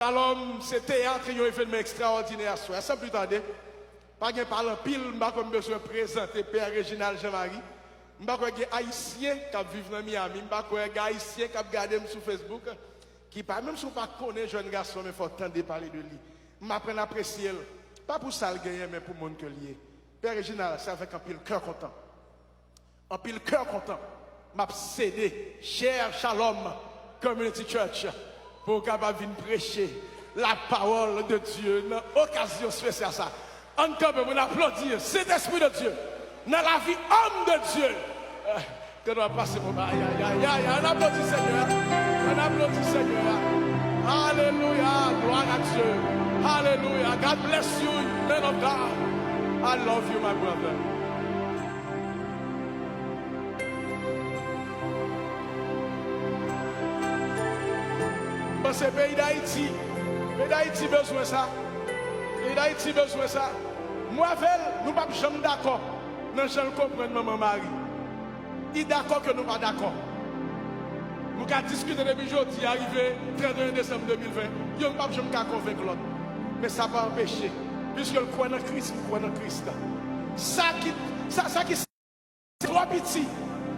Alors, c'est théâtre, il y a un événement extraordinaire. Sans plus tarder, pas de parler pile, je n'ai pas besoin de présenter Père Réginald Jean-Marie. Je n'ai pas de Haïtien qui vivent dans Miami. Je n'ai pas de Haïtien qui regardent sur Facebook. Qui pas, même si on ne connaît pas jeune garçon, mais il faut entendre parler de lui. Je m'apprends à apprécier. Pas pour ça le gagner, mais pour le monde que lié. Père Réginald, c'est avec un pile cœur content. Un pile cœur content. M'a cédé, cher Shalom Community Church, pour capable venir prêcher la parole de Dieu dans l'occasion spéciale ça. Encore on applaudit cet esprit de Dieu dans la vie homme de Dieu. Que doit passer mon aïe aïe aïe aïe. On applaudit Seigneur. On applaudit Seigneur. Alléluia. Gloire à Dieu. Alléluia. God bless you, man of God. I love you, my brother. C'est le pays d'Haïti. Le pays d'Haïti besoin de ça. Le pays d'Haïti besoin de ça. Moi, nous ne sommes pas jamais d'accord. Nous ne sommes pas comprendre maman Marie. Il est d'accord que nous ne sommes pas d'accord. Nous avons discuté depuis aujourd'hui, arrivé 31 décembre 2020. Nous ne sommes pas jamais convaincre l'autre. Mais ça va empêcher. Puisque le croit dans Christ, nous croyons dans Christ. Ça qui est trop petit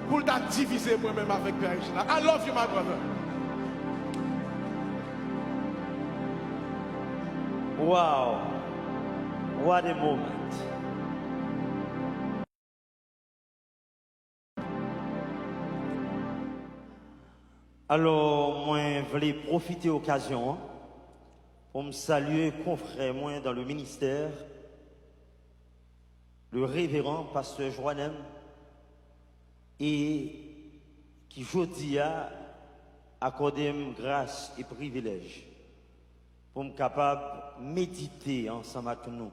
pour la diviser moi-même avec Père Réginald. I love you, my brother. Wow, what a moment. Alors, moi, je voulais profiter de l'occasion pour me saluer confrère moi dans le ministère, le révérend pasteur Joannem, et qui aujourd'hui a accordé grâce et privilège pour me capable de méditer ensemble avec nous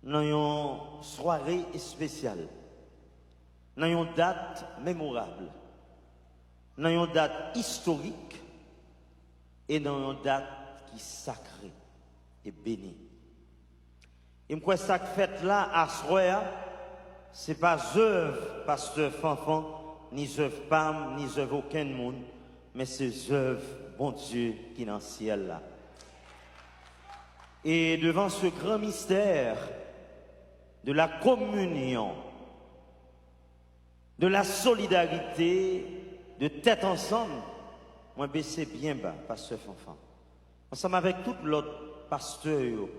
dans une soirée spéciale, dans une date mémorable, dans une date historique et dans une date qui est sacrée et bénie. Et je crois que cette fête-là, à Soya, ce n'est pas œuvre pasteur Fanfan, ni œuvre Pam, ni œuvre aucun monde, mais c'est œuvre bon Dieu qui est dans le ciel là. Et devant ce grand mystère de la communion, de la solidarité, de tête ensemble, moi baissé bien bas, pasteur Fanfan. Ensemble avec tout l'autre pasteur,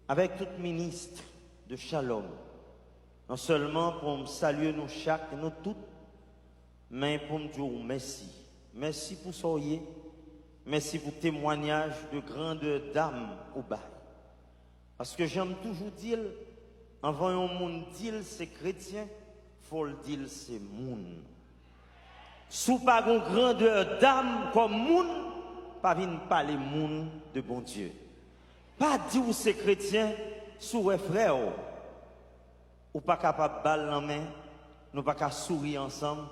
avec tout ministre de Shalom. Non seulement pour me saluer nous chaque, nous toutes, mais pour me dire merci. Merci pour soyez. Merci pour le témoignage de grandes dames au bail. Parce que j'aime toujours dire, avant un monde dire c'est chrétien, faut le dire c'est monde. Sous pas une grandeur d'âme comme monde, pas venir parler monde de bon Dieu. Pas dire c'est chrétien, sous frère, ou pas capable de balle en main, nous pas qu'à sourire ensemble,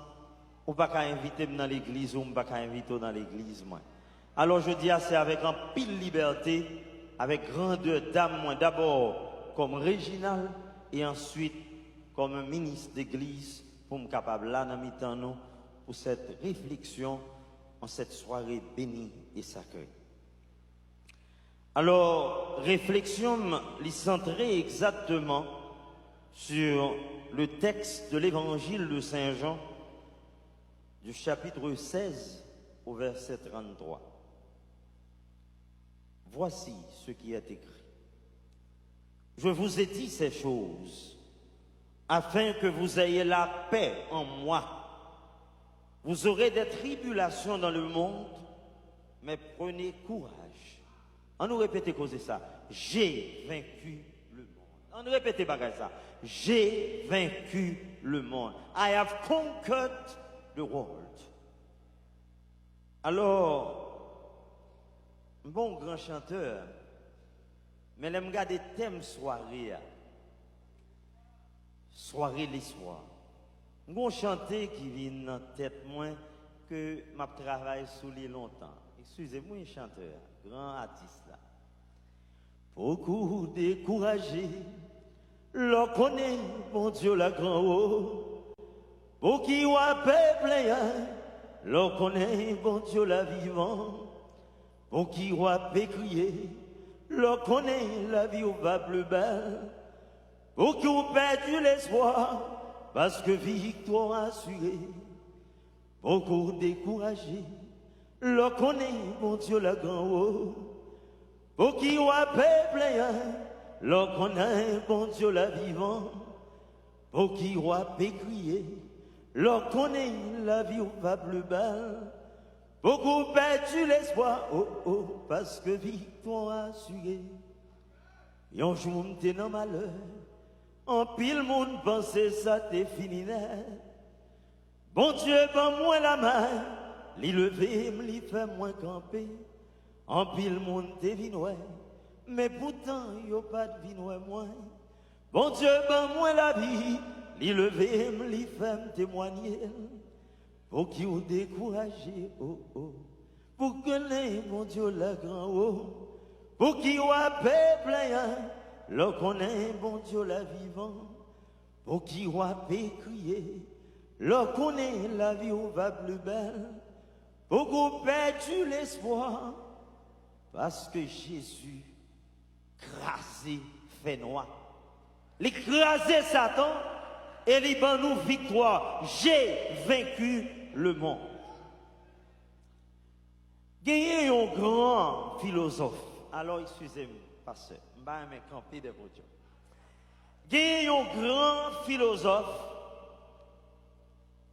ou pas qu'à inviter dans l'église, ou pas qu'à inviter dans l'église moi. Alors je dis c'est avec un pile liberté, avec grandeur d'âme, moi d'abord comme Réginald et ensuite comme ministre d'église pour me capable là dans mi-temps nous pour cette réflexion en cette soirée bénie et sacrée. Alors réflexion les centrée exactement sur le texte de l'évangile de Saint Jean du chapitre 16 au verset 33. Voici ce qui est écrit. Je vous ai dit ces choses afin que vous ayez la paix en moi. Vous aurez des tribulations dans le monde, mais prenez courage. On nous répète causer ça. J'ai vaincu le monde. On nous répète bagage ça. J'ai vaincu le monde. I have conquered the world. Alors, bon grand chanteur, mais je regarde des thèmes soirée. Soirée l'histoire. Bon chanter qui vient dans la tête moins que je travaille sous les longtemps. Excusez-moi, chanteur, grand artiste là. Beaucoup découragé, l'on connaît, bon Dieu, la grand haut. Pour qui ou a peuple, l'on connaît, bon Dieu, la vivant. pour qui va crier, leur connaît la vie ou va plus belle, pour qui ont perdu l'espoir, parce que victoire assurée, pour qu'on découragé, leur connaît, mon Dieu, la grand haut, pour qui va peuple, leur connaît, mon Dieu, la vivant, pour qui va crier, leur connaît la vie ou va plus belle, beaucoup perdu l'espoir, oh oh, parce que victoire assurée. Et un jour, m'te dans malheur, en pile monde pensait ça t'est fini net. Bon Dieu, ban moi la main, li lever, li fait moins camper. En pile monde t'est vinoué, mais pourtant yo pas de vinoué moins. Bon Dieu, ban moi la vie, li lever, li fait témoigner. Pour qui vous découragez, oh oh, pour que les, mon Dieu, la grand haut, pour qui vous peuple, le connaît, mon Dieu, la vivant, pour qui vous crier, le connaît, la vie ou va plus belle, pour que vous perdu l'espoir, parce que Jésus, crasé, fait noir, l'écrasé Satan, et il ban nous victoire. J'ai vaincu le monde. Gagnez un grand philosophe. Alors, excusez-moi, pasteur, je vais me camper de votre Dieu. Gagnez un grand philosophe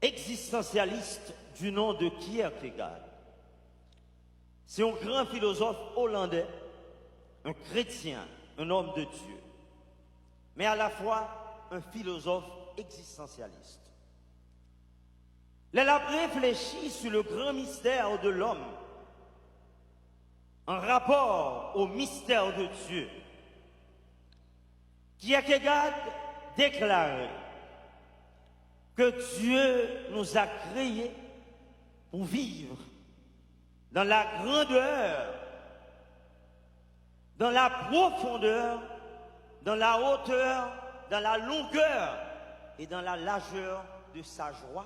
existentialiste du nom de Kierkegaard. C'est un grand philosophe hollandais, un chrétien, un homme de Dieu, mais à la fois un philosophe existentialiste. Il a réfléchi sur le grand mystère de l'homme en rapport au mystère de Dieu. Kierkegaard déclare que Dieu nous a créés pour vivre dans la grandeur, dans la profondeur, dans la hauteur, dans la longueur et dans la largeur de sa joie,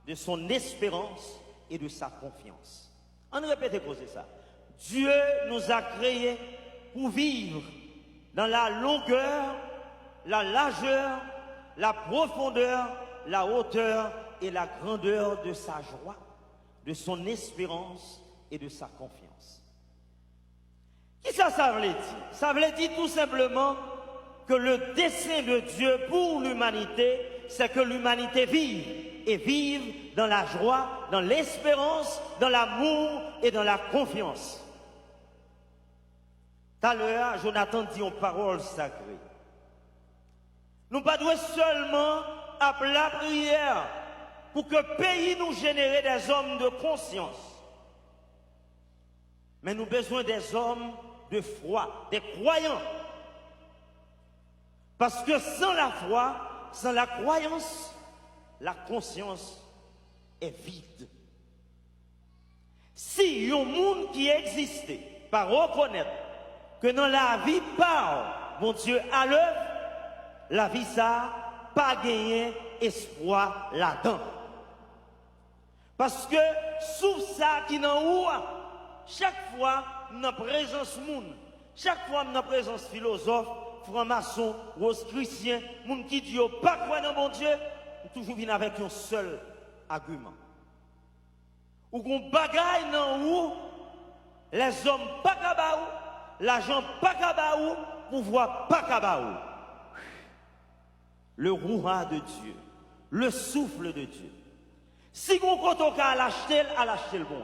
de son espérance et de sa confiance. On répète ça. Dieu nous a créés pour vivre dans la longueur, la largeur, la profondeur, la hauteur et la grandeur de sa joie, de son espérance et de sa confiance. Qui ça veut dire? Ça veut dire tout simplement que le dessein de Dieu pour l'humanité, c'est que l'humanité vive, et vive dans la joie, dans l'espérance, dans l'amour et dans la confiance. Tout à l'heure, Jonathan dit une parole sacrée. Nous ne devons pas seulement appeler la prière pour que le pays nous génère des hommes de conscience, mais nous avons besoin des hommes de foi, des croyants. Parce que sans la foi, sans la croyance, la conscience est vide. Si un monde qui existait par reconnaître que dans la vie par mon Dieu à l'œuvre, la vie ça pas gagné espoir là-dedans. Parce que sous ça qui n'en haut, chaque fois dans présence monde, chaque fois dans présence philosophe, franc-maçon, rose chrétien, monde qui dit pas quoi dans mon Dieu, toujours vient avec un seul argument. Ou qu'on bagaille dans où les hommes pas kabaou, l'argent pas kabaou, pouvoir pas kabaou. Le rouha de Dieu, le souffle de Dieu. Si on compte au cas à l'acheter le bon.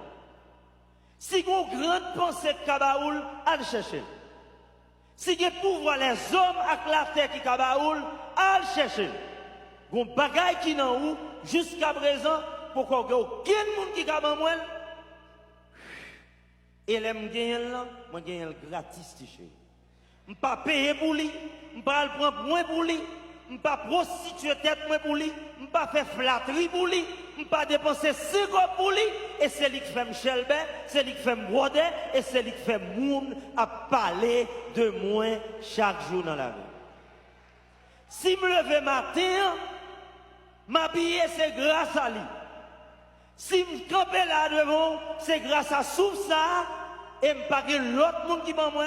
Si on grande pensée de kabaoul, à le chercher. Si on pouvoir les hommes avec la terre qui kabaoul, à le chercher. Gon bagay qui nan ou jusqu'à présent pour qu'on ait aucun monde qui kaban moi et l'aime gagner là moi gagne gratis tiché m'pas payer pour lui m'pas le prendre moins pour lui m'pas prostituer tête moi pour lui m'pas faire flatterie pour lui m'pas dépenser 5 € pour lui et c'est lui qui fait Michel Ben c'est lui qui fait broder et c'est lui qui fait moun à parler de moi chaque jour dans la rue. Si me lever matin m'habiller, c'est grâce à lui. Si je campe là devant, c'est grâce à souffle ça et pas l'autre monde qui m'a moi.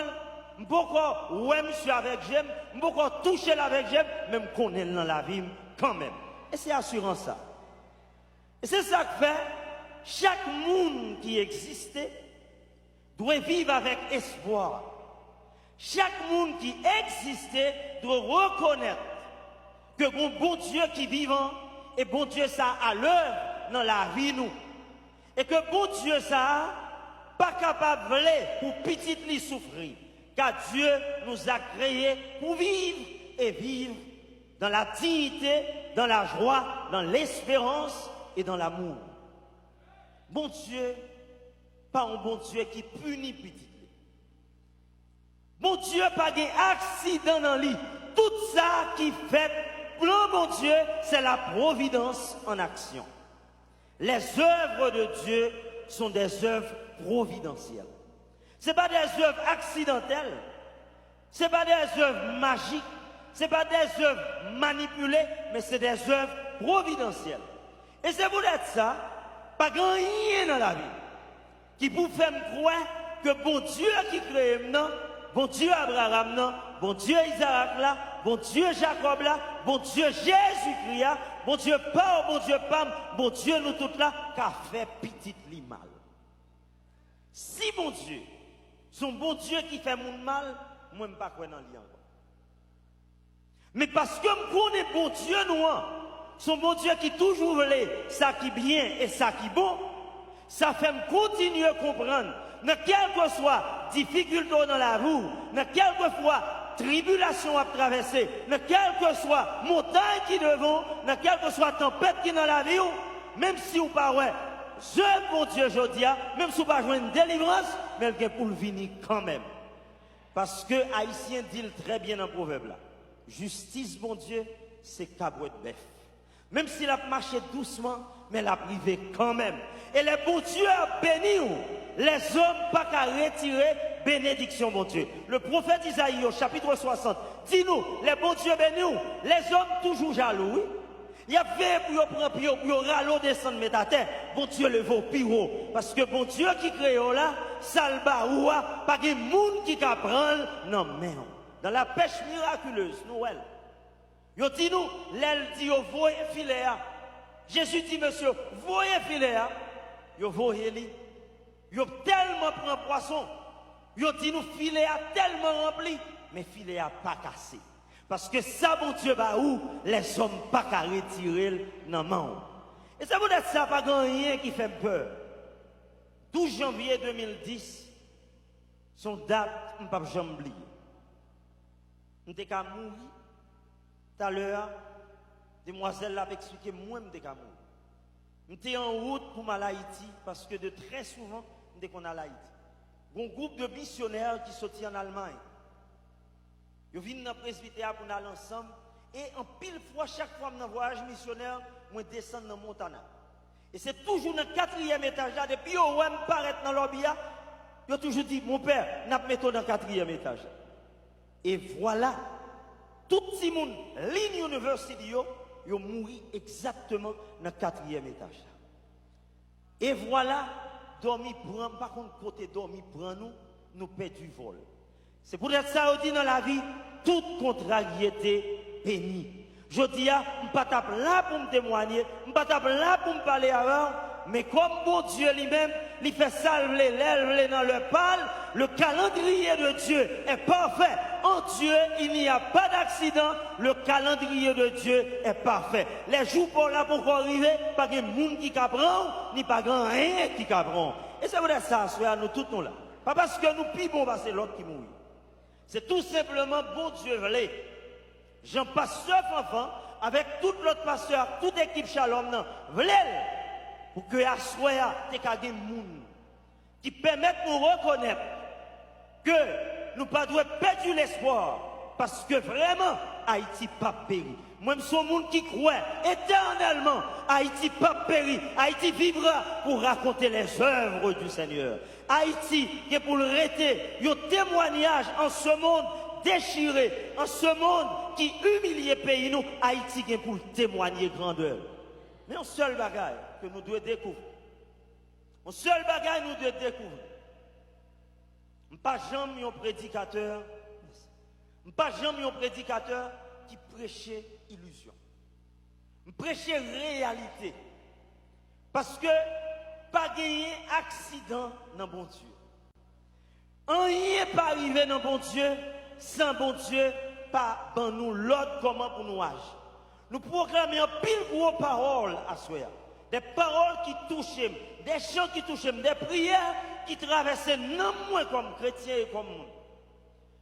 Beaucoup ouais monsieur avec j'aime, beaucoup toucher avec j'aime, même connaît dans la vie quand même. Et c'est assurant ça. Et c'est ça que fait chaque monde qui existait doit vivre avec espoir. Chaque monde qui existait doit reconnaître que bon Dieu qui vivant et bon Dieu ça à l'œuvre dans la vie nous. Et que bon Dieu ça pas capable pour petit lui souffrir. Car Dieu nous a créés pour vivre et vivre dans la dignité, dans la joie, dans l'espérance et dans l'amour. Bon Dieu, pas un bon Dieu qui punit petit. Bon Dieu, pas d'accident dans lui. Tout ça qui fait plan bon Dieu, c'est la providence en action. Les œuvres de Dieu sont des œuvres providentielles. Ce n'est pas des œuvres accidentelles, ce n'est pas des œuvres magiques, ce n'est pas des œuvres manipulées, mais c'est des œuvres providentielles. Et c'est pour être ça, pas grand rien dans la vie qui vous fait me croire que bon Dieu qui crée maintenant, bon Dieu Abraham là, bon Dieu Isaac là, bon Dieu Jacob là, bon Dieu Jésus-Christ là, bon Dieu Paul, bon Dieu Pam, bon Dieu nous tous là, qu'a fait petit li mal. Si bon Dieu, son bon Dieu qui fait mon mal, moi je ne pas croire dans lui encore. Mais parce que je connais bon Dieu nous, son bon Dieu qui toujours voulait ça qui bien et ça qui bon, ça fait me continuer à comprendre, dans quelle que soit difficulté dans la roue, dans quelle que soit tribulation à traverser, dans quelle que soit montagne qui devant, dans quelle que soit tempête qui dans la vie, même si vous pas ouais, je bon Dieu aujourd'hui, même si vous pas jouer une délivrance, mais elle pour le venir quand même. Parce que Haïtien dit très bien dans le proverbe là. Justice, bon Dieu, c'est cabouette bœuf. Même s'il a marché doucement, mais il a privé quand même. Et les bon Dieu a béni, les hommes pas qu'à retirer bénédiction, bon Dieu. Le prophète Isaïe, au chapitre 60, dit-nous, les bon Dieu bénis, les hommes toujours jaloux, oui. Il y a fait pour prendre pour râler descendre mettre à terre. Bon Dieu le vaut pire parce que bon Dieu qui crée là, salba ou pas de monde qui apprend non mais dans la pêche miraculeuse Noël. Yo dit nous, l'aile dit yo voyez filet. Jésus dit monsieur, voyez filet. Yo voyez li. Yo tellement prend poisson. Yo dit nous filet a tellement rempli mais filet a pas cassé. Parce que ça, bon Dieu, bah où les hommes pas qu'à retirer dans main. Et ça vous dire ça, pas grand rien qui fait peur. 12 janvier 2010, son date, je ne peux pas jamais oublier. Je suis mourir. Tout à l'heure, demoiselle l'a expliqué, moi, je suis mourir. Je suis en route pour aller à Haïti, parce que de très souvent, je suis à Haïti. Un groupe de missionnaires qui sortent en Allemagne. Ils viennent dans le presbytère pour nous aller ensemble. Et en pile fois, chaque fois que je voyage missionnaire, je descends dans Montana. Et c'est toujours dans le 4e étage. Là, depuis que je me paraît dans le lobby, je toujours dit, mon père, nous mettons dans le 4e étage. Et voilà, tout le monde, ligne university, ils mourent exactement dans le 4e étage. Et voilà, dormi prend, par contre, côté dormi prend nous perdons du vol. C'est pour être ça, on dit dans la vie, toute contrariété bénie. Je dis, je ne suis pas là pour me témoigner, je ne suis pas là pour me parler avant, mais comme bon Dieu lui-même, il fait salver l'aile dans le pâle, le calendrier de Dieu est parfait. En Dieu, il n'y a pas d'accident, le calendrier de Dieu est parfait. Les jours pour là pour arriver, pas de monde qui apprend, ni pas grand rien qui apprend. Et c'est pour ça, frère, nous tous nous là. Pas parce que nous pibons, c'est l'autre qui mourit. C'est tout simplement bon Dieu voulait. J'en passe 9 enfants avec tout l'autre pasteur, toute équipe Shalom, voulait pour que à soya te kage moun qui permettent de nous reconnaître que nous pas devons perdre l'espoir parce que vraiment Haïti pas péri. Moi je suis un monde qui croit éternellement Haïti pas péri. Haïti vivra pour raconter les œuvres du Seigneur. Haïti qui est pour le rester un témoignage en ce monde déchiré, en ce monde qui humilie le pays nous, Haïti qui est pour témoigner grandeur. Mais un seul bagage que nous devons découvrir. Un seul bagage nous devons découvrir. Pas jamais un prédicateur, pas jamais un prédicateur qui prêchait illusion. Prêchait réalité. Parce que pas gagner accident dans bon Dieu. Rien pas arrivé dans bon Dieu sans bon Dieu pas ban nous l'autre comment pour nous agir. Nous proclamons pile gros paroles à soi. Des paroles qui touchent, des chants qui touchent, des prières qui traversent non moins comme chrétien et comme monde.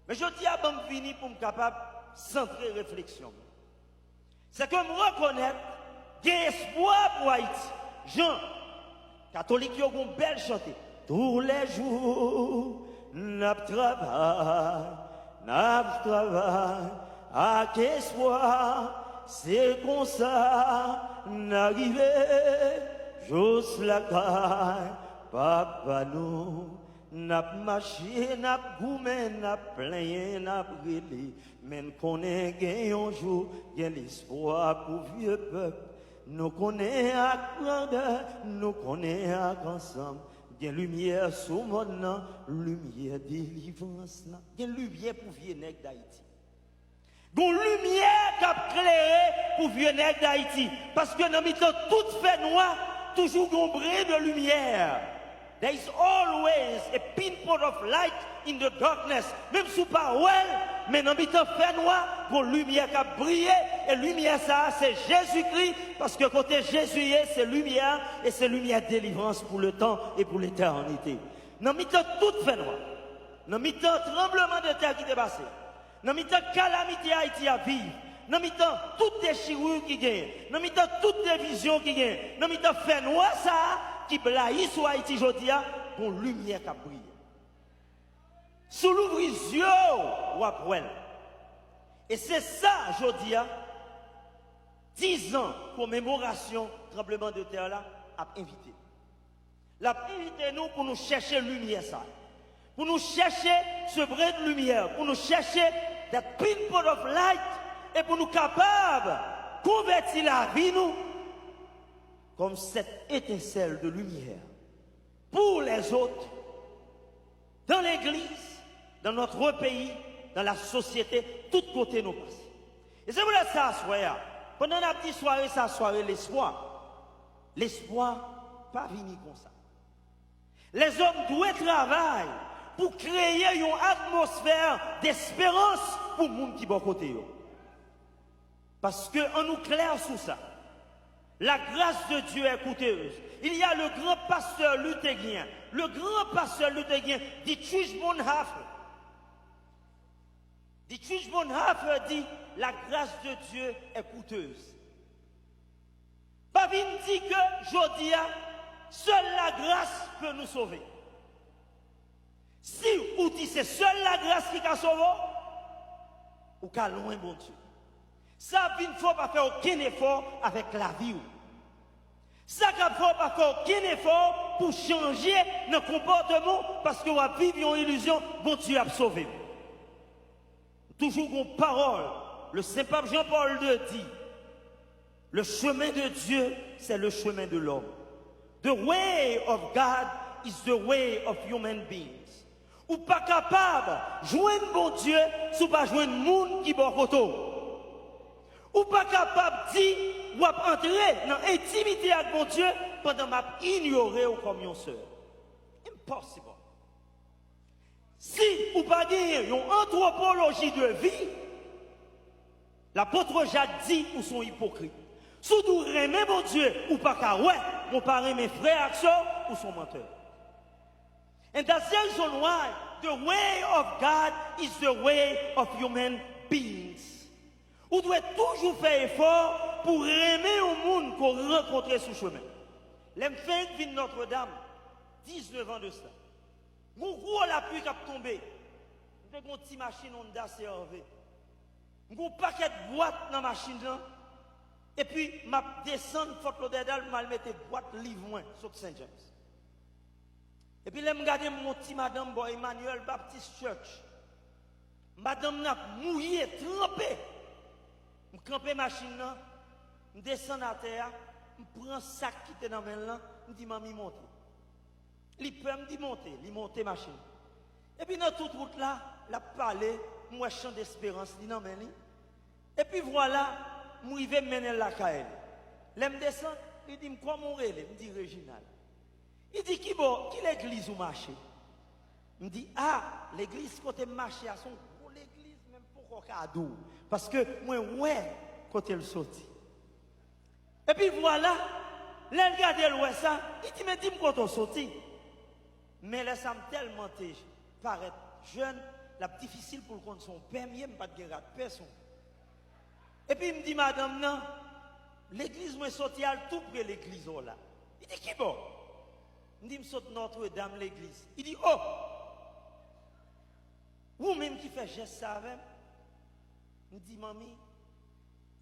Mais je dis à bon fini pour me capable centrer réflexion. C'est que me reconnaître qu'il y a espoir pour Haïti. Jean, catholique, ils ont belle chanté. Tous les jours, n'a travail, à espoir, c'est comme ça, n'arrive, j'ose la caille, papa nous, n'a marché, n'a goumé, n'a plein, n'a brûlé, mais nous connaissons un jour, il y a l'espoir pour vieux peuple, nous connaissons à grandeur, nous connaissons ensemble. Il y a lumière sur mon nom, lumière délivrance. Il y a lumière pour vieux nègres d'Haïti. Il y a lumière qui a éclairé pour vieux nègres d'Haïti. Parce que dans le temps, tout fait noir, toujours un brin de lumière. There is always a pinpoint of light in the darkness. Même sous parole, mais dans le temps fait noir, pour lumière qui a brillé. Et lumière, ça, c'est Jésus-Christ. Parce que côté Jésus, c'est lumière. Et c'est lumière délivrance pour le temps et pour l'éternité. Dans le temps, tout fait noir. Dans le temps, tremblement de terre qui est passé. Dans le temps, calamité Haïti à vivre. Dans le temps, toutes les chirurgies qui gagnent. Dans le temps, toutes les visions qui gagnent. Dans le temps, fait noir, ça, qui blaye sur Haïti aujourd'hui, pour lumière qui a brillé. Sous l'ouvrier, ou après. Et c'est ça, aujourd'hui, 10 ans commémoration tremblement de terre là, a invité. L'a invité nous pour nous chercher lumière ça. Pour nous chercher ce brin de lumière, pour nous chercher that pinpoint of light et pour nous capables de convertir la vie nous comme cette étincelle de lumière pour les autres, dans l'église, dans notre pays, dans la société, tout côté nous passons. Et c'est pour ça, soir, pendant la petite soirée, ça soirée, l'espoir, pas venir comme ça. Les hommes doivent travailler pour créer une atmosphère d'espérance pour le monde qui est bon côté. Parce qu'on nous claire sur ça. La grâce de Dieu est coûteuse. Il y a le grand pasteur luthérien. Le grand pasteur luthérien, Dietrich Bonhoeffer. Dietrich Bonhoeffer dit, la grâce de Dieu est coûteuse. Babine dit que, Jodia, seule la grâce peut nous sauver. Si ou dit c'est seule la grâce qui a sauvé, ou qu'à loin, bon Dieu. Ça, il ne faut pas faire aucun effort avec la vie. Ça, il ne faut pas faire aucun effort pour changer nos comportements parce qu'on va vivre une illusion, bon Dieu a sauvé. Toujours une parole, le Saint-Pape Jean-Paul II dit, le chemin de Dieu, c'est le chemin de l'homme. The way of God is the way of human beings. Ou pas capable de joindre bon Dieu, si pas joindre monde qui bon côté. Ou pas capable de dire, ou entrer dans l'intimité avec mon Dieu pendant m'a ignoré ou comme une sœur. Impossible. Si ou pas dire une anthropologie de vie, l'apôtre Jacques dit ou sont hypocrites. Surtout aimer mon Dieu ou pas qu'à ouais, mon parrain mes frères action ou son menteur. And that's the reason why the way of God is the way of human beings. On doit toujours faire effort pour aimer au monde qu'on rencontre sur le chemin. L'enfant de Notre-Dame, 19 ans de ça. Mon gros la pluie qui a tombé. J'ai une petite machine Honda CRV. Mon paquet de boîtes dans la machine là. Et puis, ma descendre Fort Lauderdale, je mettre boîte livre moins sur Saint James. Et puis, je regarde mon petit madame Boy Emmanuel Baptist Church. Madame n'a mouillé, trempé. Je campe la machine là, je descends à terre, je prends un sac qui était dans la main là, je dis, maman, monte. Il peut me dire monter, il monte la machine. Et puis dans toute route là, la parlé, moi chant d'espérance, dit non mais li. Et puis voilà, moi arrivé mener la caille. L'aime descend, il dit quoi mon relais, me dit Réginal. Il dit qui l'église où marché? Me dit ah, l'église côté marché à son gros l'église même pour cadeau parce que moi ouais côté le sorti. Et puis voilà, là regarder le ça, il dit mais dis-moi quand on sorti. Mais là ça me tellement paraît jeune, la difficile pour le compte son permis, pas de guerre personne. Et puis il me dit madame non, l'église moi sorti à tout près l'église là. Il dit qui bon? Il me dit me saute Notre-Dame l'église. Il dit oh, vous même qui fait geste ça avec, me dit mamie,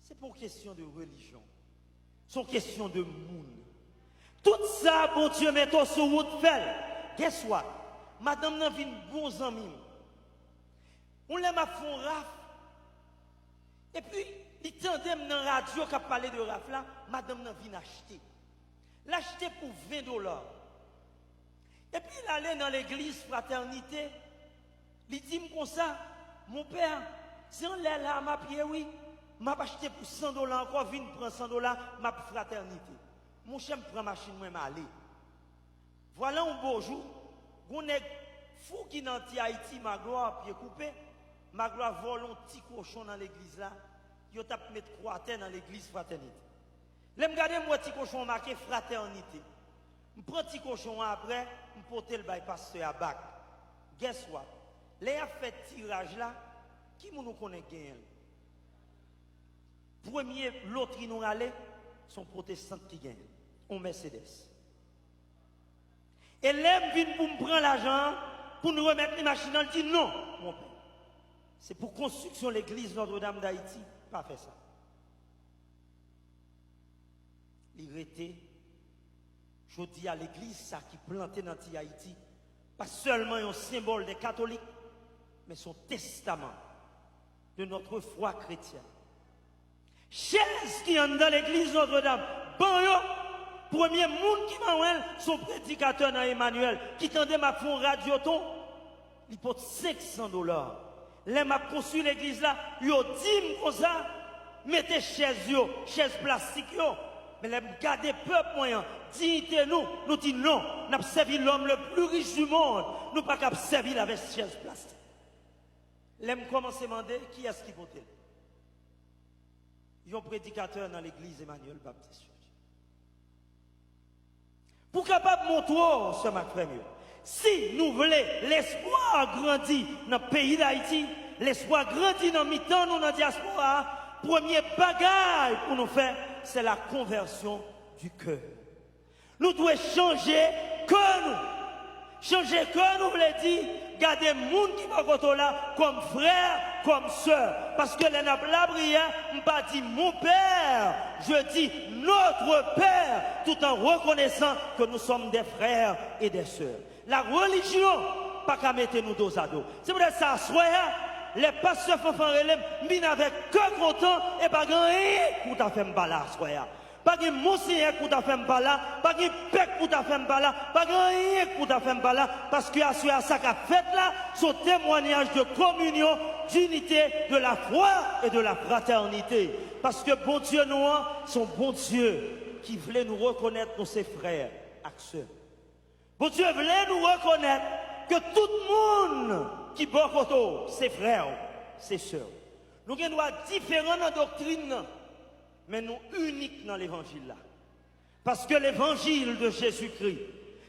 c'est pour question de religion, c'est question de monde. Tout ça, bon Dieu, mettons sur route fait. Guess what? Madame n'a vu bons amis. On l'a m'a fait raf. Et puis, il tendait dans la radio qui a parlé de raf là, madame n'a vu acheter. L'acheter pour $20. Et puis, il allait dans l'église fraternité. Il dit comme ça, mon père, si on l'a là, m'a pied, oui, m'a acheté pour $100 encore, viens prendre $100, ma fraternité. Mon chien prend machine, moi, m'aller. Voilà un beau jour, on est fou qui dans Haïti, ma gloire, pied coupé, ma gloire vole un petit cochon dans l'église là, il tape mettre croix dans l'église fraternité. Là, regardez moi, petit cochon marqué fraternité. Je prends petit cochon après, je porte le bail pasteur à bac. Guess what? Les a fait tirage là, qui nous connaît gagné? Premier, l'autre qui nous allait, sont protestants qui gagnent. On Mercedes. Et l'homme vient pour me prendre l'argent, pour nous remettre les machines, il dit non, mon père. C'est pour construction de l'église Notre-Dame d'Haïti, pas fait ça. Il était, je dis à l'église, ça qui plantait dans Haïti, pas seulement un symbole des catholiques, mais son testament de notre foi chrétienne. Chaise qui est dans l'église Notre-Dame, bon yo, premier monde qui m'a son prédicateur dans Emmanuel, qui tendait ma fond radioton, il porte $500. Là, m'a construit l'église là, yo dit comme ça, mettez chaise plastique yo. Mais les garder peuple moyen, dignité nous dit non, nous avons servi l'homme le plus riche du monde, nous pas qu'à servir avec chaise plastique. L'aime commencer à demander qui est-ce qui vote. Il y a un prédicateur dans l'église Emmanuel Baptiste. Pour capable montrer ce frère, si nous voulons l'espoir grandir dans le pays d'Haïti, l'espoir grandir dans le temps nous dans la diaspora, premier bagage pour nous faire, c'est la conversion du cœur. Nous devons changer que nous. Changer que nous voulons dire, garder les gens qui sont là comme frères, comme sœurs. Parce que les la prière, je ne pas dire mon père, je dis notre père, tout en reconnaissant que nous sommes des frères et des sœurs. La religion, pas qu'à mettre nous dos à dos. C'est pour ça, soyez, les pasteurs font relève, bien avec cœur content et pas gagner pour ta femme bala, soyez. Pas de monseigneur pour ta femme bala, pas de pec pour ta femme bala, pas de rien pour ta femme bala, parce que à ça qu'a fait là, son témoignage de communion, d'unité, de la foi et de la fraternité. Parce que bon Dieu nous, son bon Dieu qui voulait nous reconnaître nos ses frères et sœurs. Bon Dieu voulait nous reconnaître que tout le monde qui boit ses frères, ses sœurs. Nous avons des droits différents dans la doctrine, mais nous uniques dans l'évangile là. Parce que l'évangile de Jésus-Christ,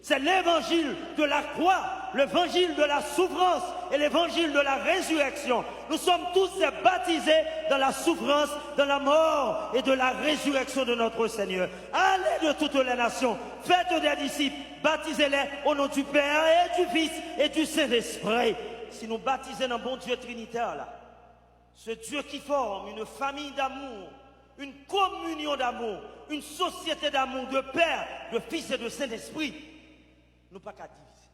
c'est l'évangile de la croix, l'évangile de la souffrance et l'évangile de la résurrection. Nous sommes tous baptisés dans la souffrance, dans la mort et de la résurrection de notre Seigneur. Allez de toutes les nations, faites des disciples, baptisez-les au nom du Père et du Fils et du Saint-Esprit. Si nous baptisons dans bon Dieu trinitaire là, ce Dieu qui forme une famille d'amour, une communion d'amour, une société d'amour de Père, de Fils et de Saint-Esprit, nous pas qu'à diviser.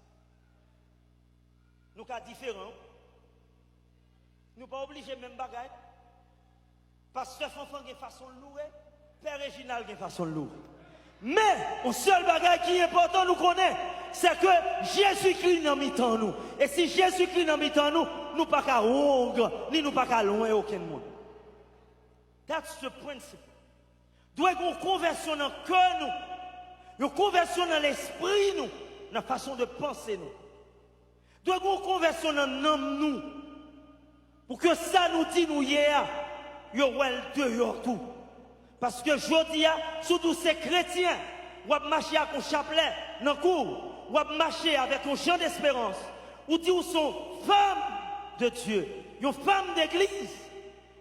Nous qu'à différents. Nous pas obligés même bagaille. Pasteur Fanfan a façon de louer, Père Réginal a façon de louer. Mais, un seul bagage qui est important, nous connaissons, c'est que Jésus-Christ n'a mis en nous. Et si Jésus-Christ n'a mis en nous, nous pas qu'à hongre, ni nous pas qu'à loin aucun monde. That's the principle. Doit y avoir une conversion dans le cœur, nous. Une conversion dans l'esprit, nous. Dans la façon de penser, nous. Doit y avoir une conversion dans l'âme, nous. Pour que ça nous dit, nous, hier, il y aura dehors tout. Parce que je dis, surtout ces chrétiens, ou marcher avec un chapelet dans le cours, ou marcher avec un chant d'espérance, ou dire sont femmes de Dieu, une femme d'église,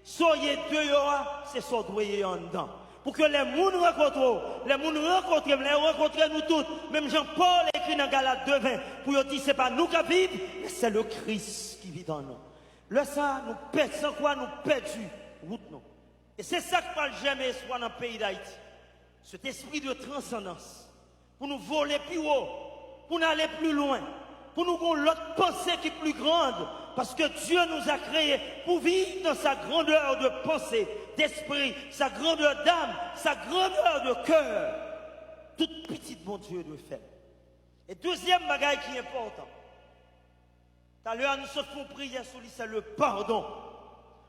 soyez dehors, c'est ce doyer en dedans. Pour que les gens rencontrent nous tous. Même Jean-Paul écrit dans Galates 2:20, pour dire, ce n'est pas nous qui vivons, mais c'est le Christ qui vit dans nous. Là, ça, nous perdons, sans quoi nous perdons route, non. Et c'est ça que parle jamais espoir dans le pays d'Haïti. Cet esprit de transcendance. Pour nous voler plus haut, pour nous aller plus loin, pour nous avoir l'autre pensée qui est plus grande. Parce que Dieu nous a créés pour vivre dans sa grandeur de pensée, d'esprit, sa grandeur d'âme, sa grandeur de cœur. Toute petite bon Dieu doit faire. Et deuxième bagage qui est important. Tout à l'heure, nous sommes prière sur lui, c'est le pardon.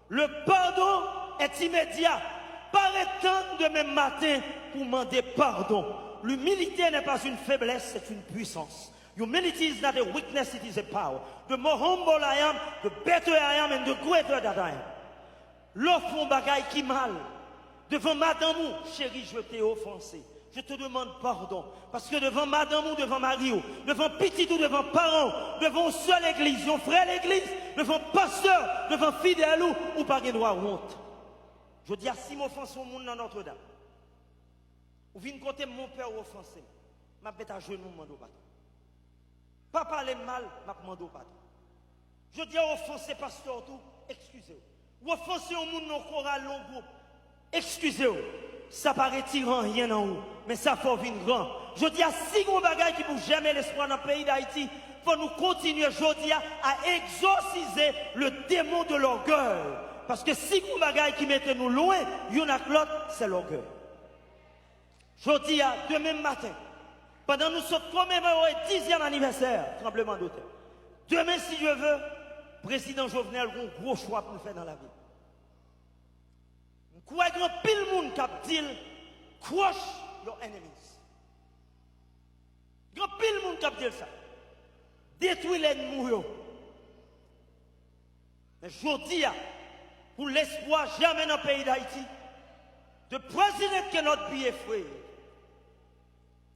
Le pardon est immédiat. Pas attendre demain matin pour demander pardon. L'humilité n'est pas une faiblesse, c'est une puissance. Humility is not a weakness, it is a power. The more humble I am, the better I am and the greater that I am. L'offre mon bagaille qui mal. Devant madame ou, chérie, je t'ai offensé. Je te demande pardon. Parce que devant madame ou, devant Mario, devant petit ou devant parent, devant une seule église, un frère l'église, devant pasteur, devant fidèle ou pas de droit honte. Je dis à si m'offense au monde dans Notre-Dame. Ou vient côté mon père offensé. Ma bête à genoux, m'en pardon. Pas parler mal, m'a demandé pardon. Je dis à offenser pasteur tout, excusez-vous. Ou offenser au monde non choral, non groupe, excusez-vous. Ça paraît tirant rien en haut, mais ça faut venir grand. Je dis à si gros bagages qui ne bouge jamais l'espoir dans le pays d'Haïti, faut nous continuer, je dis à exorciser le démon de l'orgueil. Parce que si gros bagages qui mettent nous loin, y'en a que l'autre, c'est l'orgueil. Je dis à demain matin, pendant nous sommes commémorer le 10e anniversaire, tremblement de terre. Demain, si je veux, président Jovenel a un gros choix pour nous faire dans la vie. Je crois que pile de monde qui dit crush your enemies. Grand pile de monde qui dit ça. Détruis l'ennemi. Mais je dis, pour l'espoir jamais dans le pays d'Haïti, de président que notre vie est frère.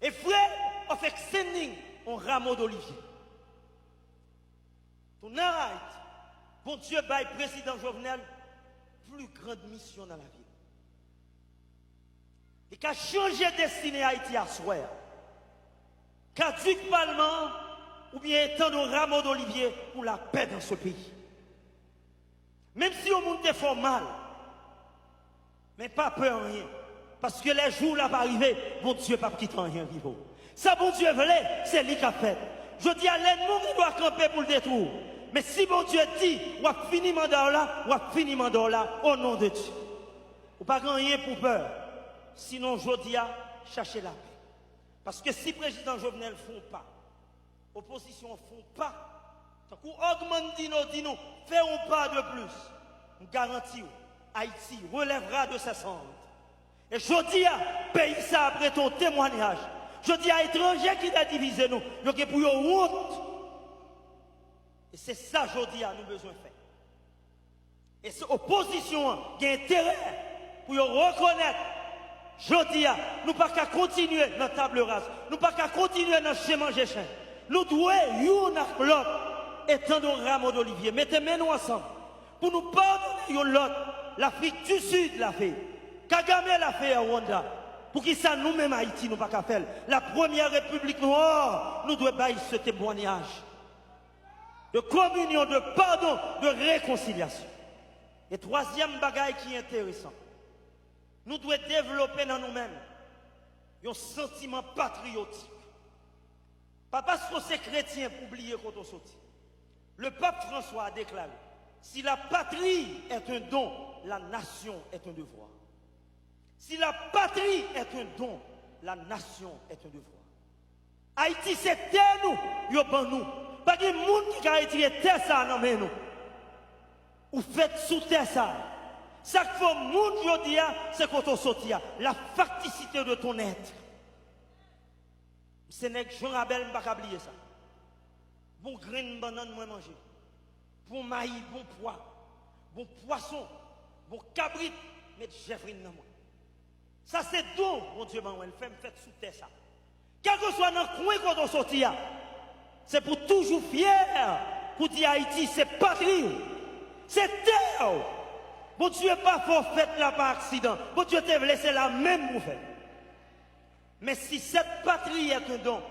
Et frère, on fait sending un rameau d'olivier. Tout n'arrête. Bon Dieu, bail président Jovenel, plus grande mission dans la vie. Et qu'a changé destinée Haïti à soi. Qu'a dit Parlement, ou bien étendre un rameau d'olivier pour la paix dans ce pays. Même si on monte fort mal, mais pas peur rien. Parce que les jours là va arriver, bon Dieu pas quitter rien vivant. Ça bon Dieu voulait, c'est lui qui a fait. Je dis à l'ennemi qui doit camper pour le détruire. Mais si bon Dieu dit, ou a fini mandat là, ou a fini mandat là, au nom de Dieu. Ou pas rien pour peur. Sinon je dis à chercher la paix. Parce que si le président Jovenel ne font pas, opposition ne font pas, tant qu'on augmente nous, fait un pas de plus, on garantit Haïti relèvera de sa cendre. Et je dis à pays ça après ton témoignage. Je dis à étrangers qui t'a divisé nous, il y a pour eux honte. Et c'est ça, je dis à nous besoin de faire. Et cette opposition qui a intérêt pour reconnaître. Je dis à nous pas qu'à continuer dans la table rase, nous pas qu'à continuer dans le chemin manger chien. Nous devons, une à l'autre, étendre un rameau d'olivier. Mettez-nous ensemble pour nous pardonner l'autre. L'Afrique du Sud l'a fait. Kagame l'a fait à Rwanda. Pour qui ça, nous-mêmes, Haïti, nous pas qu'à faire. La première République noire, nous devons bailler ce témoignage de communion, de pardon, de réconciliation. Et troisième bagaille qui est intéressant, nous devons développer dans nous-mêmes un sentiment patriotique. Pas parce que c'est chrétien pour oublier quand on sortit. Le pape François a déclaré, si la patrie est un don, la nation est un devoir. Si la patrie est un don, la nation est un devoir. Haïti, c'est nous, yo ban nous. Pas de monde qui a retiré terre ça dans nous. Ou faites sous terre ça. Ça qu'il faut monde yo dire, c'est quand on sortit la facticité de ton être. Ce n'est que Jean Rabel m'a pas oublier ça. Bon grain banane moi manger. Bon maïs, bon pois, bon poisson, bon cabrit, mettre Jeffrey dans moi. Ça c'est don, mon Dieu, elle fait me faire sous terre ça. Quel que soit dans le coin quand on sortit, c'est pour toujours fier, pour dire Haïti, c'est patrie, c'est terre. Bon Dieu, pas forfait là par accident. Bon Dieu t'a laissé la même pour faire. Mais si cette patrie est un don,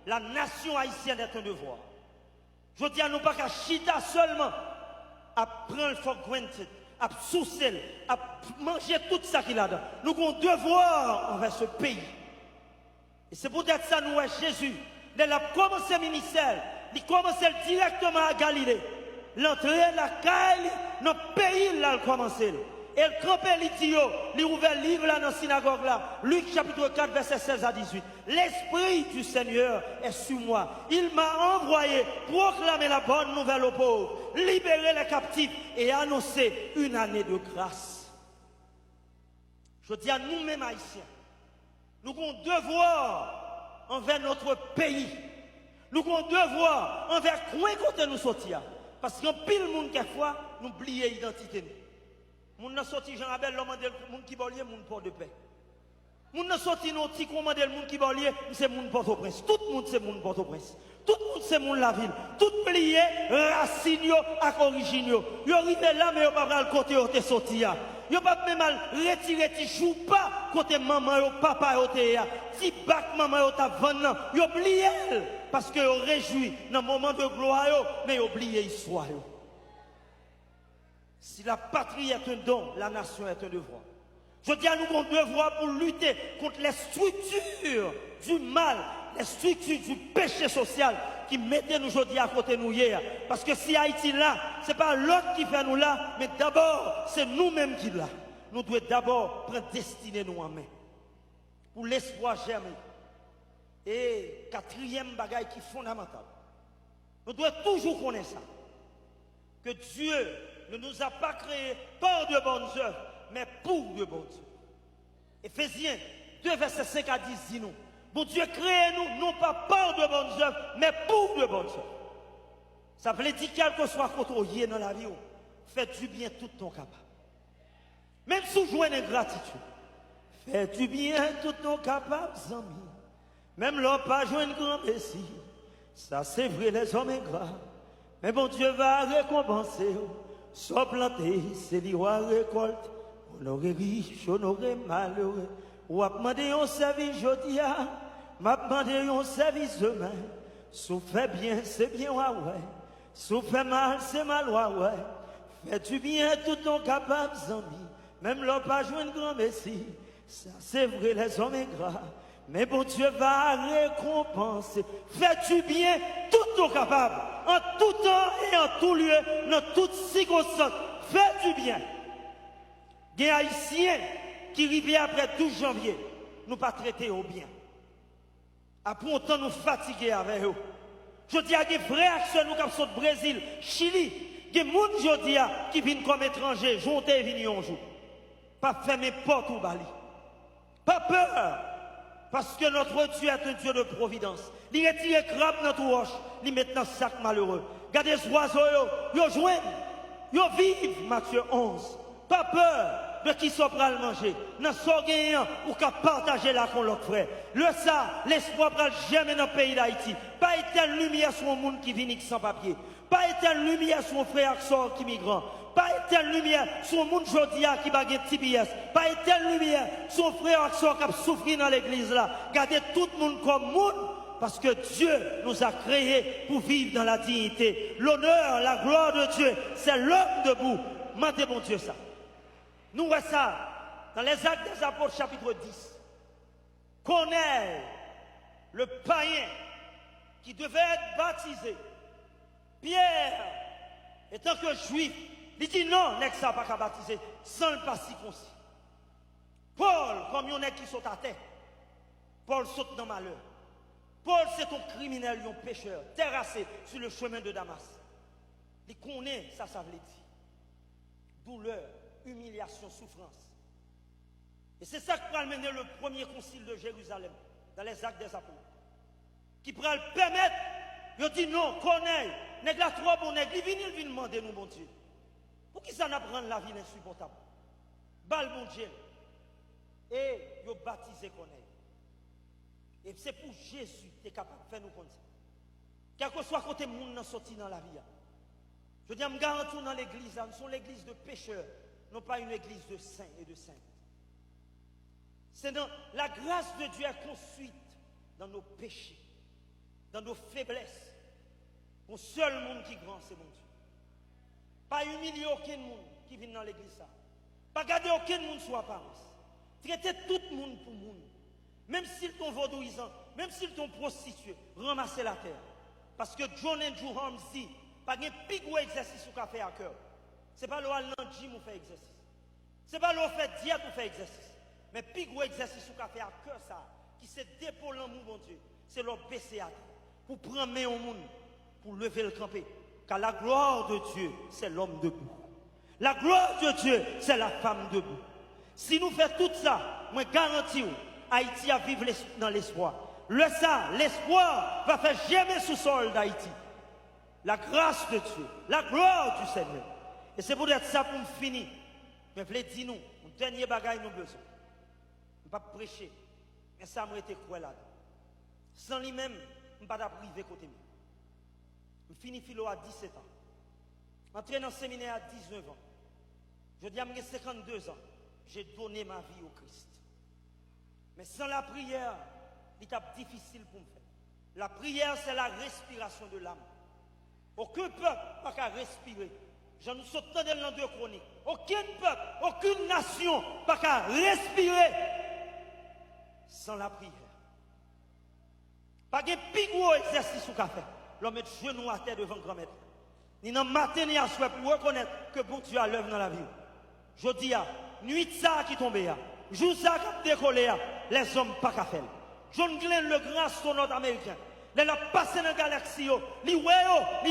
la nation haïtienne est un devoir. Je dis à nous pas qu'à chita seulement, à prendre le for granted, à soucier, à manger tout ça qu'il a dedans. Nous avons un devoir envers ce pays. Et c'est peut-être ça, nous, Jésus, il a commencé le ministère, il a commencé directement à Galilée. L'entrée, la caille, notre pays, là, il a commencé. Et le campé, il dit, il a ouvert le livre là dans la synagogue là, Luc chapitre 4, verset 16 à 18. L'Esprit du Seigneur est sur moi. Il m'a envoyé proclamer la bonne nouvelle aux pauvres, libérer les captifs et annoncer une année de grâce. Je dis à nous-mêmes haïtiens, nous avons un devoir envers notre pays. Nous avons un devoir envers quoi côté nous sortir. Parce qu'en pile monde quelquefois, nous oublions l'identité. Moun n'a sorti Jean Abel, l'homme de moun qui bollier, moun port de paix. Moun n'a sorti nos petits commandés, le moun qui bollier, c'est moun Port-au-Prince. Tout le monde c'est moun Port-au-Prince. Tout le monde c'est moun la ville. Tout plié, racine yo, ak origine yo. Yo arrivé là, mais yo pas le côté yo te sorti ya. Yo pas même mal retirer ti chou pas côté maman yo, papa yo te ya. Ti bac maman yo ta vendre, yo oublié parce que yo réjoui dans moment de gloire yo, mais yo oublié histoire yo. Si la patrie est un don, la nation est un devoir. Je dis à nous qu'on devoir pour lutter contre les structures du mal, les structures du péché social qui mettaient nous aujourd'hui à côté de nous hier. Parce que si Haïti là, ce n'est pas l'autre qui fait nous là, mais d'abord, c'est nous-mêmes qui là. Nous devons d'abord prendre destinée nous en main. Pour l'espoir germer. Et quatrième bagaille qui est fondamental. Nous devons toujours connaître ça. Que Dieu ne nous a pas créés par de bonnes œuvres, mais pour de bonnes œuvres. Éphésiens 2, versets 5 à 10 dit nous, bon Dieu crée nous, non pas par de bonnes œuvres, mais pour de bonnes œuvres. Ça veut dire quel que soit côté dans la vie, fais du bien tout ton capable. Même sous jouer de gratitude. Fais du bien tout ton capable, amis. Même l'homme pas jouer une grande messie. Ça c'est vrai les hommes ingrats. Mais bon Dieu va récompenser. Soit planté, c'est l'Iwa récolte. On aurait riche, on aurait malheureux. Ou a demandé un service aujourd'hui, m'a demandé un service demain. Si fait bien, c'est bien, ouais. Si fait mal, c'est mal, ouais. Fais-tu bien tout ton capable, amis. Même l'homme pas joué une grande messie. Ça, c'est vrai, les hommes ingrats. Mais bon Dieu va récompenser. Fais-tu bien tout ton capable. En tout temps et en tout lieu, dans toutes circonstances. Fais du bien. Des Haïtiens qui arrivent après 12 janvier, nous pas traiter au bien. Après autant nous fatiguer avec eux. Je dis à des vrais acteurs, nous qui sont au Brésil, Chili, des gens qui viennent comme étrangers, jontés et viennent un jour. Pas fermer porte ou bali. Pas peur. Parce que notre Dieu est un Dieu de providence. Il retire crabe dans notre roche, il met dans sac malheureux. Regardez ces oiseaux, ils joignent, ils vivent, Matthieu 11. Pas peur de qui sont prêts à le manger. Dans ce gagnant, ou qu'à partager là avec l'autre frère. Le ça, l'espoir ne jamais dans le pays d'Haïti. Pas éteindre lumière sur un monde qui vit sans papier. Pas éteindre lumière sur un frère qui est migrant. Pas éteindre lumière sur un monde jodia qui bague petit pièce. Pas éteindre lumière sur un frère qui a souffert dans l'église là. Gardez tout le monde comme monde. Parce que Dieu nous a créés pour vivre dans la dignité. L'honneur, la gloire de Dieu, c'est l'homme debout. Mandez mon Dieu ça. Nous voyons ça dans les Actes des Apôtres chapitre 10. Connaît le païen qui devait être baptisé. Pierre, étant que juif, il dit non, n'est-ce pas baptisé sans le pas circoncis. Paul, comme il y en a qui sont à terre, Paul saute dans le malheur. Paul, c'est un criminel, un pécheur, terrassé sur le chemin de Damas. Il connaît ça, ça veut dire. Douleur, humiliation, souffrance. Et c'est ça qui va mener le premier concile de Jérusalem, dans les actes des apôtres. Qui pourra le permettre, il dit non, connaît, n'est pas trop bon, il vient demander nous, bon Dieu. Pour qui ça n'a pas rendre la vie insupportable? Bal bon Dieu. Et il baptisé connaît. Et c'est pour Jésus qui est capable de faire nous comme ça. Quel que soit côté monde sorti dans la vie. Je dis, je me garantis dans l'église, nous sommes l'église de pécheurs, non pas une église de saints et de saintes. C'est dans la grâce de Dieu est construite dans nos péchés, dans nos faiblesses. Mon seul monde qui est grand, c'est mon Dieu. Pas humilier aucun monde qui vient dans l'église. Pas garder aucun monde sous apparence. Traiter tout le monde pour monde. Même s'ils sont vaudouisants, même s'ils sont prostitués, ramasser la terre. Parce que John and Drew Holmes dit, pas de plus gros exercice qu'on fait à cœur. Ce n'est pas le gym où fait exercice. Ce n'est pas le fait diète où fait exercice. Mais plus gros exercice qu'on fait à cœur, ça, qui se dépôle l'amour, mon Dieu, c'est leur baisser à terre. Pour prendre main au monde, pour lever le campé. Car la gloire de Dieu, c'est l'homme debout. La gloire de Dieu, c'est la femme debout. Si nous faisons tout ça, moi garantis, Haïti a vivre dans l'espoir. L'espoir va faire jamais sous sol d'Haïti. La grâce de Dieu, la gloire du Seigneur. Et c'est pour être ça pour me finir. Mais je voulais dire nous, mon dernier bagage nous besoin. Je ne vais pas prêcher, mais ça m'a été cruel là. Sans lui-même, je ne vais pas priver côté moi. Je finis philo à 17 ans. Entré dans le séminaire à 19 ans. Je dis à mes 52 ans, j'ai donné ma vie au Christ. Mais sans la prière, il est difficile pour me faire. La prière, c'est la respiration de l'âme. Aucun peuple n'a qu'à respirer. J'en suis entendu dans 2 Chroniques. Aucun peuple, aucune nation n'a qu'à respirer sans la prière. Pas de plus gros exercice qu'on fait. L'homme met genou à terre devant le grand maître. Ni dans le matin ni à soir pour reconnaître que bon Dieu a l'œuvre dans la vie. Je dis à nuit ça qui tombe, jour ça qui décollé, les hommes pas qu'à faire. John Glenn, le grand astronaute américain, il a passé dans la galaxie, il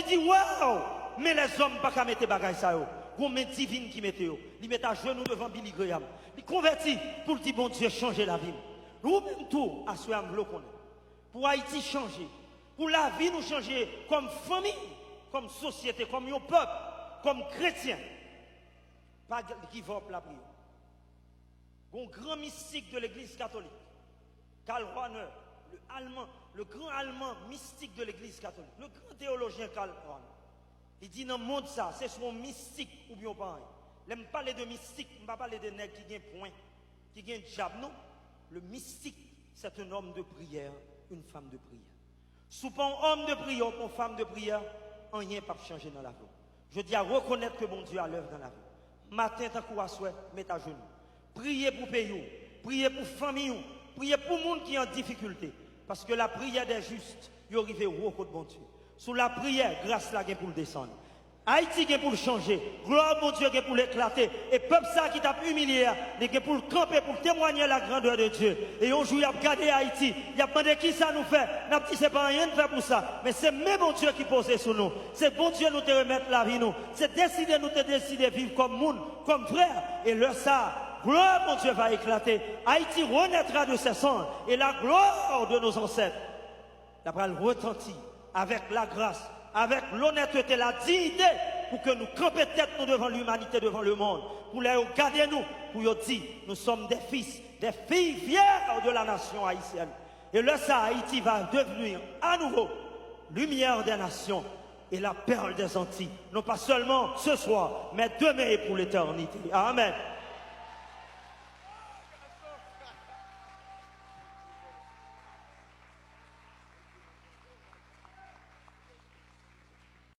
dit wow, mais les hommes pas qu'à mettre des bagages ça. Vous mettez divine qui mettez, il met à genoux devant Billy Graham. Il convertit pour dire bon Dieu changer la vie. Nous même tout à ce moment pour Haïti changer, pour la vie nous changer comme famille, comme société, comme un peuple, comme chrétien. Pas de give up la prière. Un grand mystique de l'église catholique, Karl Rahner, le grand allemand mystique de l'église catholique, le grand théologien Karl Rahner. Il dit dans le monde ça, c'est son mystique ou bien pas. Je ne parle pas de mystique, je ne parle pas de nègres qui ont point, qui ont diable, non. Le mystique, c'est un homme de prière, une femme de prière. Sous un homme de prière, une femme de prière, rien ne peut changer dans la vie. Je dis à reconnaître que mon Dieu a l'œuvre dans la vie. Matin, tant qu'on a souhait, mettez à genoux. Priez pour pays, priez pour famille, priez pour le monde qui est en difficulté. Parce que la prière des justes, il arrive au haut de mon Dieu. Sous la prière, grâce là, pour le descendre. Haïti est pour le changer. Gloire mon Dieu est pour l'éclater. Et peuple ça qui t'a humilié, il est pour le camper, pour témoigner la grandeur de Dieu. Et un jour, il a regardé Haïti. Il a demandé qui ça nous fait. Il a dit, c'est pas rien de faire pour ça. Mais c'est même bon Dieu qui pose sur nous. C'est bon Dieu nous te remettre la vie nous. C'est décider nous te décider vivre comme monde, comme frère. Et le ça, gloire mon Dieu va éclater. Haïti renaîtra de ses cendres. Et la gloire de nos ancêtres, d'après le retentir avec la grâce, avec l'honnêteté, la dignité, pour que nous campions tête nous devant l'humanité, devant le monde, pour les regarder nous, pour nous dire, nous sommes des fils, des filles fières de la nation haïtienne. Et là, ça, Haïti va devenir à nouveau lumière des nations et la perle des Antilles. Non pas seulement ce soir, mais demain et pour l'éternité. Amen.